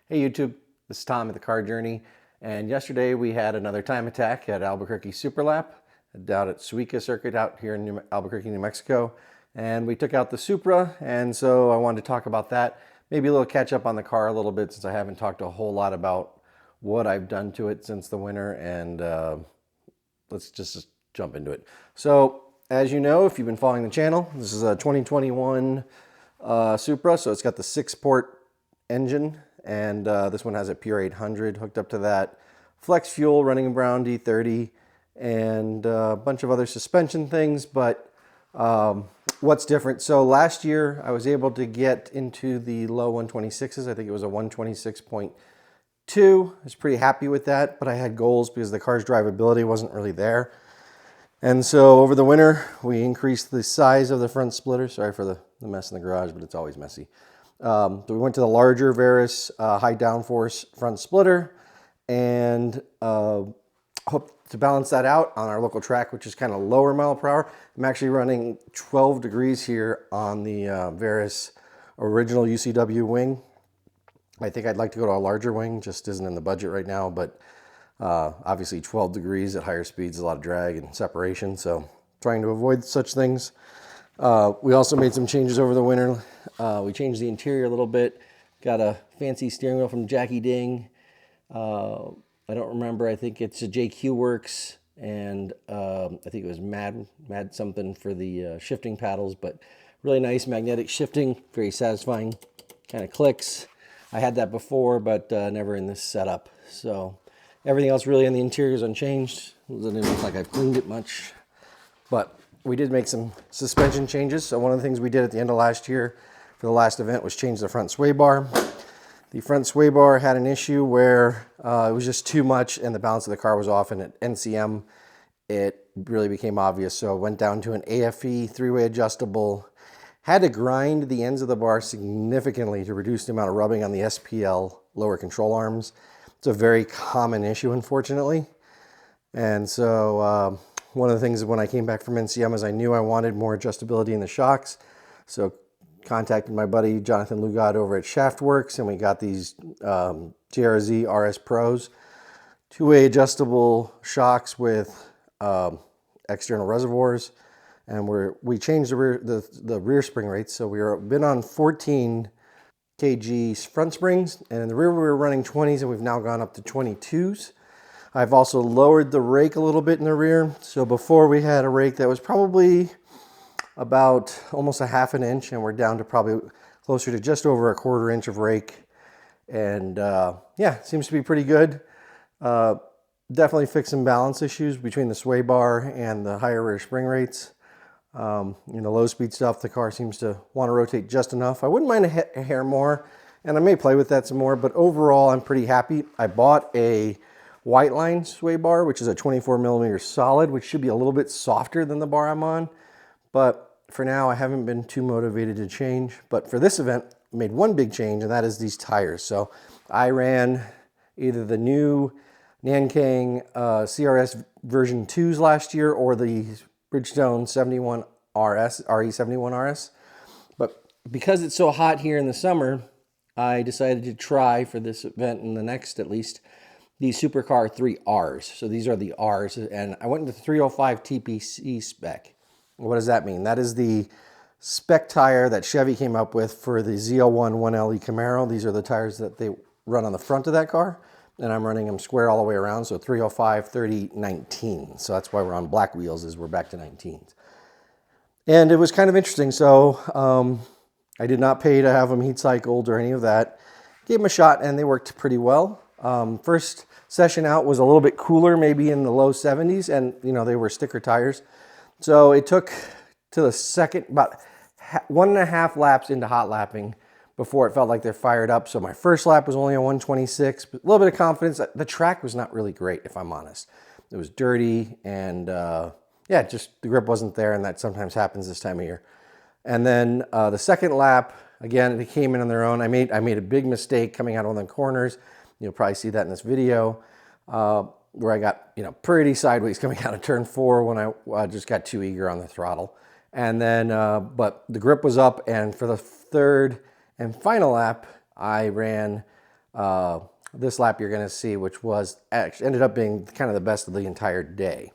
Hey YouTube, this is Tom at the Car Journey, and yesterday we had another time attack at Albuquerque Super Lap down at Suika circuit out here in Albuquerque, New Mexico, and we took out the Supra, and so I wanted to talk about that, maybe a little catch up on the car a little bit since I haven't talked a whole lot about what I've done to it since the winter, and let's just jump into it. So as you know, if you've been following the channel, this is a 2021 Supra, so it's got the 6-port engine. And this one has a Pure800 hooked up to that. Flex fuel, running a Brown D30, and a bunch of other suspension things. But what's different? So last year I was able to get into the low 126s. I think it was a 126.2. I was pretty happy with that, but I had goals because the car's drivability wasn't really there. And so over the winter, we increased the size of the front splitter. Sorry for the mess in the garage, but it's always messy. So we went to the larger Verus high downforce front splitter, and hope to balance that out on our local track, which is kind of lower mile per hour. I'm actually running 12 degrees here on the Verus original UCW wing. I think I'd like to go to a larger wing, just isn't in the budget right now, but obviously 12 degrees at higher speeds is a lot of drag and separation, so trying to avoid such things. We also made some changes over the winter. We changed the interior a little bit. Got a fancy steering wheel from Jackie Ding. I don't remember. I think it's a JQ Works, and I think it was Mad something for the shifting paddles, but really nice magnetic shifting, very satisfying kind of clicks. I had that before, but never in this setup. So everything else really in the interior is unchanged. It doesn't even look like I've cleaned it much, but we did make some suspension changes. So one of the things we did at the end of last year for the last event was change the front sway bar. The front sway bar had an issue where it was just too much and the balance of the car was off, and at NCM it really became obvious. So I went down to an AFE 3-way adjustable. Had to grind the ends of the bar significantly to reduce the amount of rubbing on the SPL lower control arms. It's a very common issue, unfortunately. And so one of the things when I came back from NCM is I knew I wanted more adjustability in the shocks. So contacted my buddy Jonathan Lugard over at Shaftworks, and we got these JRZ RS Pros, 2-way adjustable shocks with external reservoirs. And we changed the rear spring rates. So we've been on 14 kg front springs, and in the rear we were running 20s, and we've now gone up to 22s. I've also lowered the rake a little bit in the rear. So before we had a rake that was probably about almost a ½ inch, and we're down to probably closer to just over a ¼ inch of rake. And yeah, seems to be pretty good. Definitely fixed some balance issues between the sway bar and the higher rear spring rates. In the low speed stuff, the car seems to want to rotate just enough. I wouldn't mind a hair more, and I may play with that some more, but overall I'm pretty happy. I bought a white line sway bar, which is a 24mm solid, which should be a little bit softer than the bar I'm on. But for now, I haven't been too motivated to change. But for this event, I made one big change, and that is these tires. So I ran either the new Nankang CRS version 2s last year or the Bridgestone 71 RS, RE71 RS. But because it's so hot here in the summer, I decided to try for this event and the next at least, these Supercar 3Rs. So these are the Rs, and I went into 305 TPC spec. What does that mean? That is the spec tire that Chevy came up with for the Z01 1LE Camaro. These are the tires that they run on the front of that car, and I'm running them square all the way around, so 305, 30, 19. So that's why we're on black wheels, is we're back to 19s. And it was kind of interesting. So I did not pay to have them heat cycled or any of that. Gave them a shot, and they worked pretty well. First session out was a little bit cooler, maybe in the low 70s, and you know, they were sticker tires. So it took to the second, about 1.5 laps into hot lapping before it felt like they're fired up. So my first lap was only a 126, but a little bit of confidence. The track was not really great, if I'm honest. It was dirty, and yeah, just the grip wasn't there, and that sometimes happens this time of year. And then the second lap, again, they came in on their own. I made a big mistake coming out on the corners. You'll probably see that in this video, where I got, you know, pretty sideways coming out of turn 4 when I just got too eager on the throttle. And then, but the grip was up, and for the third and final lap, I ran this lap you're going to see, which was actually ended up being kind of the best of the entire day.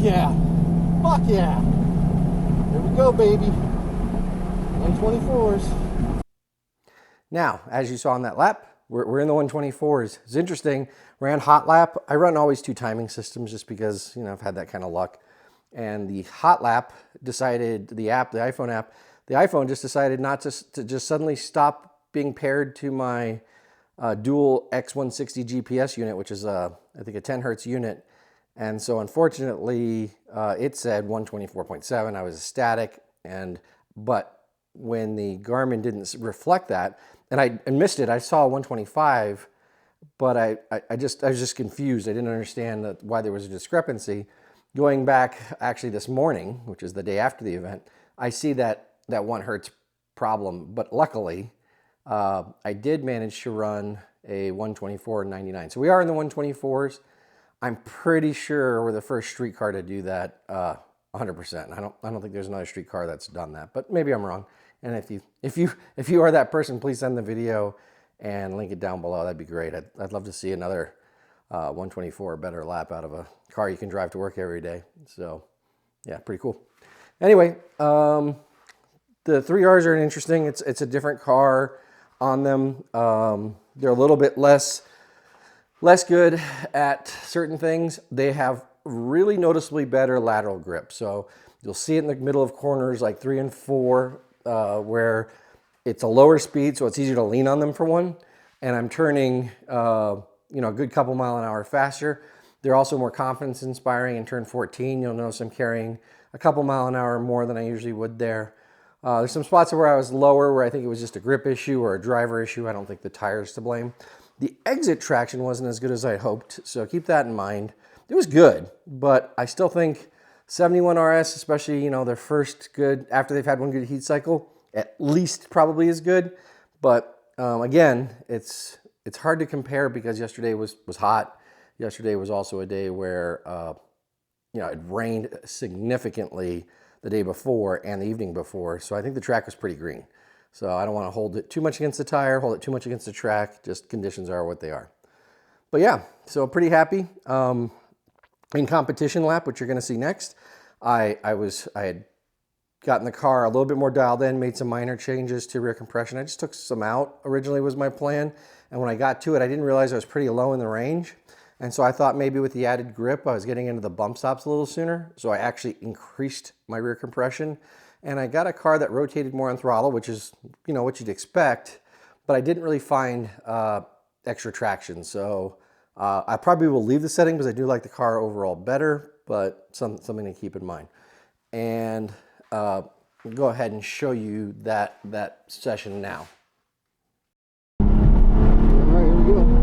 yeah. Fuck yeah. There we go, baby. 124s. Now, as you saw on that lap, we're in the 124s. It's interesting. Ran hot lap. I run always 2 timing systems just because, you know, I've had that kind of luck. And the hot lap decided, the iPhone app, the iPhone just decided not to just suddenly stop being paired to my dual X160 GPS unit, which is I think a 10 hertz unit. And so unfortunately, it said 124.7. I was ecstatic, but when the Garmin didn't reflect that, and I missed it, I saw 125, but I was just confused. I didn't understand why there was a discrepancy. Going back actually this morning, which is the day after the event, I see that 1 hertz problem, but luckily I did manage to run a 124.99. So we are in the 124s. I'm pretty sure we're the first street car to do that 100%. I don't think there's another street car that's done that, but maybe I'm wrong. And if you are that person, please send the video and link it down below. That'd be great. I'd love to see another 124 or better lap out of a car you can drive to work every day. So yeah, pretty cool. Anyway, the 3Rs are interesting. It's a different car on them. They're a little bit less good at certain things. They have really noticeably better lateral grip. So you'll see it in the middle of corners like 3 and 4, where it's a lower speed, so it's easier to lean on them for one. And I'm turning, you know, a good couple mile an hour faster. They're also more confidence inspiring. In turn 14, you'll notice I'm carrying a couple mile an hour more than I usually would there. There's some spots where I was lower, where I think it was just a grip issue or a driver issue. I don't think the tire's to blame. The exit traction wasn't as good as I hoped, so keep that in mind. It was good, but I still think 71 RS, especially, you know, their first good, after they've had one good heat cycle, at least probably is good. But again, it's hard to compare because yesterday was hot. Yesterday was also a day where, you know, it rained significantly the day before and the evening before. So I think the track was pretty green. So I don't want to hold it too much against the tire, hold it too much against the track. Just conditions are what they are. But yeah, so pretty happy. In competition lap, which you're going to see next, I had gotten the car a little bit more dialed in, made some minor changes to rear compression. I just took some out, originally was my plan. And when I got to it, I didn't realize I was pretty low in the range. And so I thought maybe with the added grip, I was getting into the bump stops a little sooner. So I actually increased my rear compression. And I got a car that rotated more on throttle, which is, you know, what you'd expect. But I didn't really find extra traction. So I probably will leave the setting because I do like the car overall better, but something to keep in mind. And go ahead and show you that session now. All right, here we go.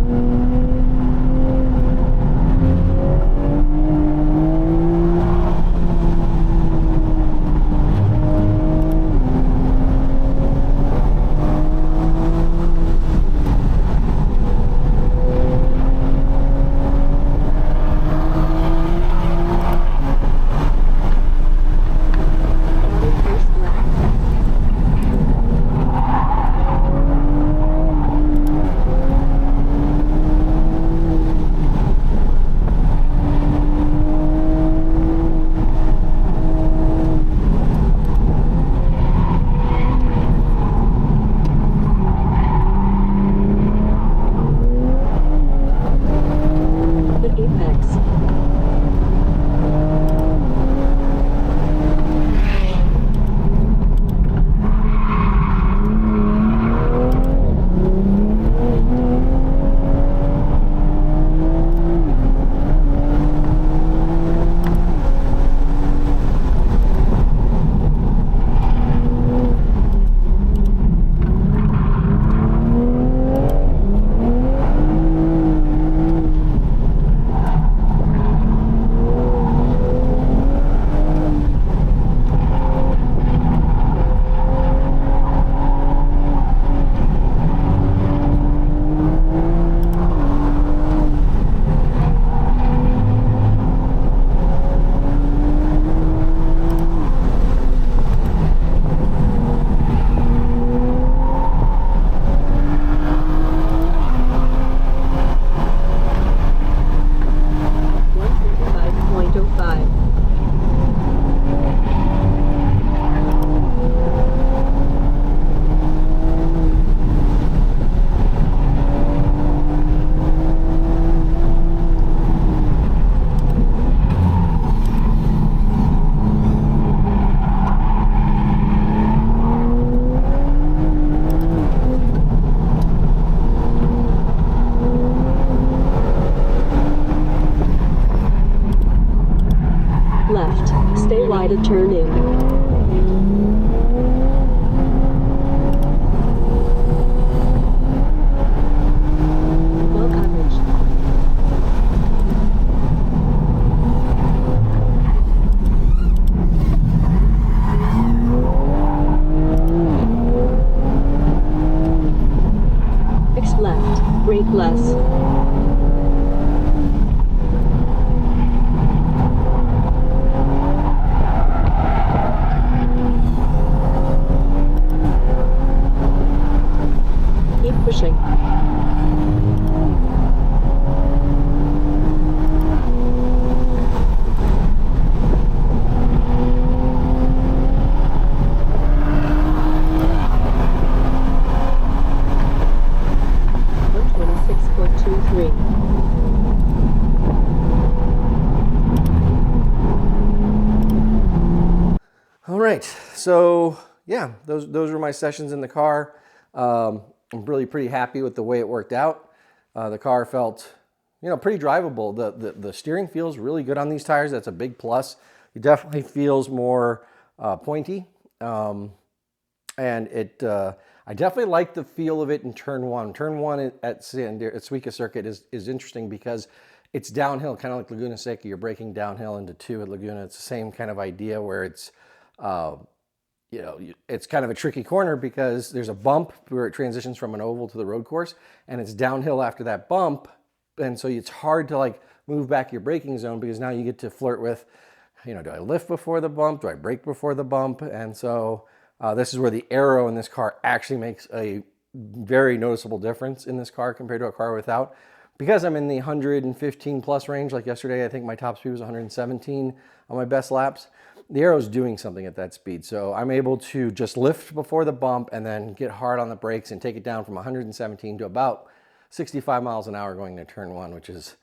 right at turning. Well coverage. Fixed left, brake less. Pushing. All right, so yeah, those were my sessions in the car. I'm really pretty happy with the way it worked out. The car felt, pretty drivable. The steering feels really good on these tires. That's a big plus. It definitely feels more pointy, and I definitely like the feel of it in turn one. Turn one at Suika circuit is interesting because it's downhill, kind of like Laguna Seca. You're braking downhill into two at Laguna. It's the same kind of idea where it's it's kind of a tricky corner because there's a bump where it transitions from an oval to the road course, and it's downhill after that bump. And so it's hard to like move back your braking zone because now you get to flirt with, do I lift before the bump? Do I brake before the bump? And so this is where the aero in this car actually makes a very noticeable difference in this car compared to a car without. Because I'm in the 115 plus range, like yesterday, I think my top speed was 117 on my best laps. The aero's doing something at that speed. So I'm able to just lift before the bump and then get hard on the brakes and take it down from 117 to about 65 miles an hour going to turn one, which is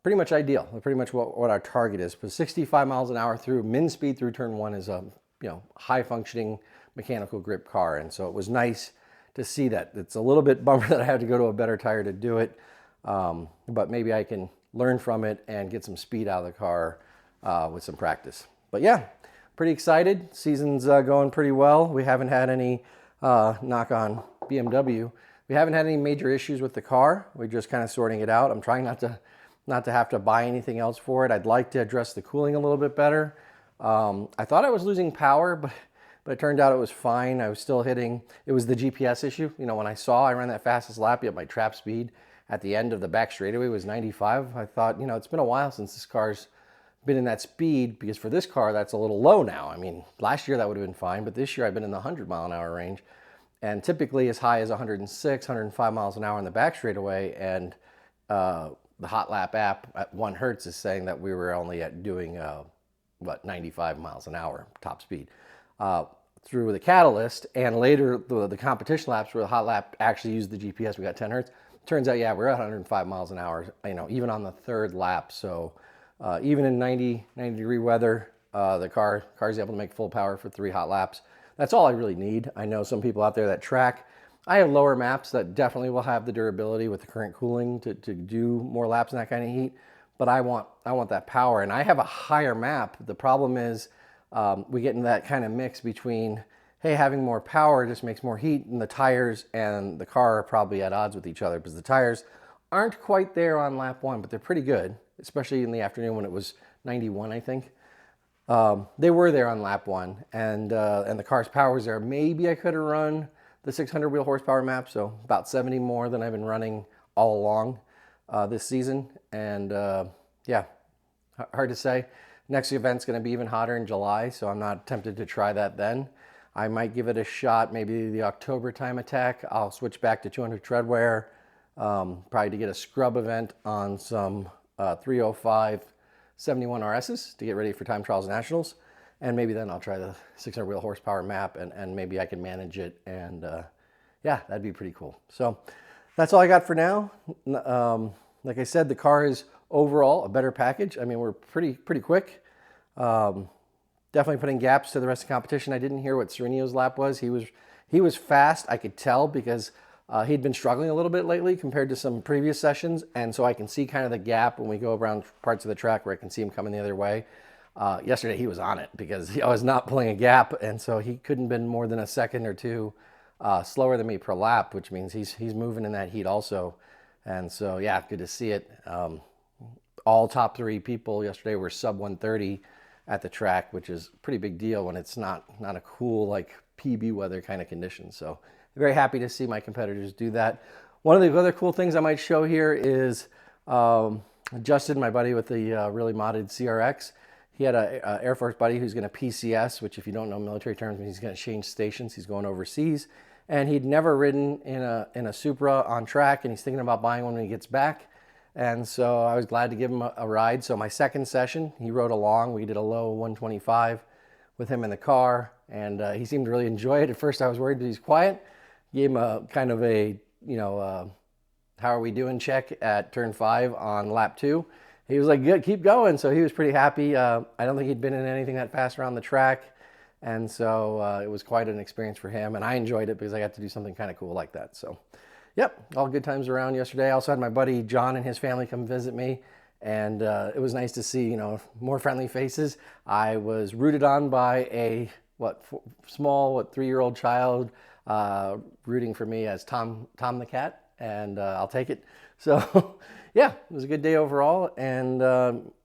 pretty much ideal. Pretty much what our target is. But 65 miles an hour through min speed through turn one is a high functioning mechanical grip car. And so it was nice to see that. It's a little bit bummer that I had to go to a better tire to do it. But maybe I can learn from it and get some speed out of the car with some practice. But yeah, pretty excited. Season's going pretty well. We haven't had any, knock on BMW, we haven't had any major issues with the car. We're just kind of sorting it out. I'm trying not to have to buy anything else for it. I'd like to address the cooling a little bit better. I thought I was losing power, but it turned out it was fine. I was still hitting, it was the GPS issue. When I ran that fastest lap, yet my trap speed at the end of the back straightaway was 95. I thought, it's been a while since this car's been in that speed, because for this car that's a little low now. I mean, last year that would have been fine, but this year I've been in the 100 mile an hour range, and typically as high as 106, 105 miles an hour in the back straightaway. And the hot lap app at 1 hertz is saying that we were only at doing 95 miles an hour top speed through the catalyst. And later the competition laps where the hot lap actually used the GPS, we got 10 hertz. Turns out, yeah, we're at 105 miles an hour, even on the third lap. So even in 90 degree weather, the car's able to make full power for 3 hot laps. That's all I really need. I know some people out there that track. I have lower maps that definitely will have the durability with the current cooling to do more laps in that kind of heat. But I want that power, and I have a higher map. The problem is we get into that kind of mix between, hey, having more power just makes more heat, and the tires and the car are probably at odds with each other because the tires aren't quite there on lap 1, but they're pretty good, especially in the afternoon when it was 91, I think. They were there on lap 1, and the car's power was there. Maybe I could have run the 600 wheel horsepower map, so about 70 more than I've been running all along this season. And yeah, hard to say. Next event's going to be even hotter in July, so I'm not tempted to try that then. I might give it a shot, maybe the October time attack. I'll switch back to 200 treadwear, probably to get a scrub event on some 305 71 RSs to get ready for time trials nationals. And maybe then I'll try the 600 wheel horsepower map, and maybe I can manage it. And yeah, that'd be pretty cool. So that's all I got for now. Like I said, the car is overall a better package. I mean, we're pretty quick. Definitely putting gaps to the rest of the competition. I didn't hear what Serenio's lap was. He was fast. I could tell because he'd been struggling a little bit lately compared to some previous sessions. And so I can see kind of the gap when we go around parts of the track where I can see him coming the other way. Yesterday he was on it because I was not pulling a gap, and so he couldn't have been more than a second or two slower than me per lap, which means he's moving in that heat also. And so yeah, good to see it. All top 3 people yesterday were sub 130 at the track, which is a pretty big deal when it's not a cool like PB weather kind of condition. So very happy to see my competitors do that. One of the other cool things I might show here is Justin, my buddy with the really modded CRX. He had a Air Force buddy who's going to PCS, which if you don't know military terms means he's going to change stations. He's going overseas, and he'd never ridden in a Supra on track, and he's thinking about buying one when he gets back. And so I was glad to give him a ride. So my second session, he rode along. We did a low 125 with him in the car, and he seemed to really enjoy it. At first I was worried that he's quiet. Gave him a kind of a, how are we doing check at turn 5 on lap 2. He was like, good, keep going. So he was pretty happy. I don't think he'd been in anything that fast around the track. And so it was quite an experience for him. And I enjoyed it because I got to do something kind of cool like that. So yep, all good times around yesterday. I also had my buddy John and his family come visit me. And it was nice to see, more friendly faces. I was rooted on by a, small 3-year-old child rooting for me as Tom the cat. And I'll take it. So yeah, it was a good day overall, and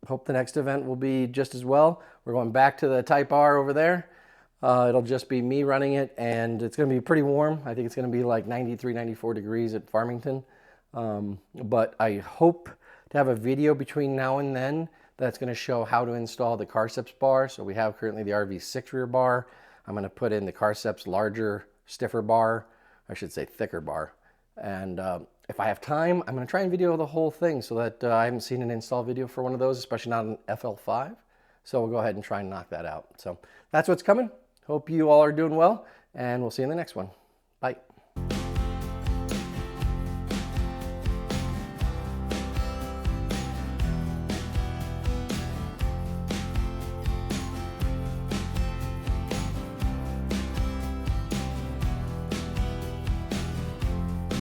hope the next event will be just as well. We're going back to the Type R over there. It'll just be me running it, and it's going to be pretty warm. I think it's going to be like 93, 94 degrees at Farmington. But I hope to have a video between now and then that's going to show how to install the Carceps bar. So we have currently the RV6 rear bar. I'm going to put in the Carceps larger, stiffer bar. I should say thicker bar. And if I have time, I'm going to try and video the whole thing so that I haven't seen an install video for one of those, especially not an FL5. So we'll go ahead and try and knock that out. So that's what's coming. Hope you all are doing well, and we'll see you in the next one.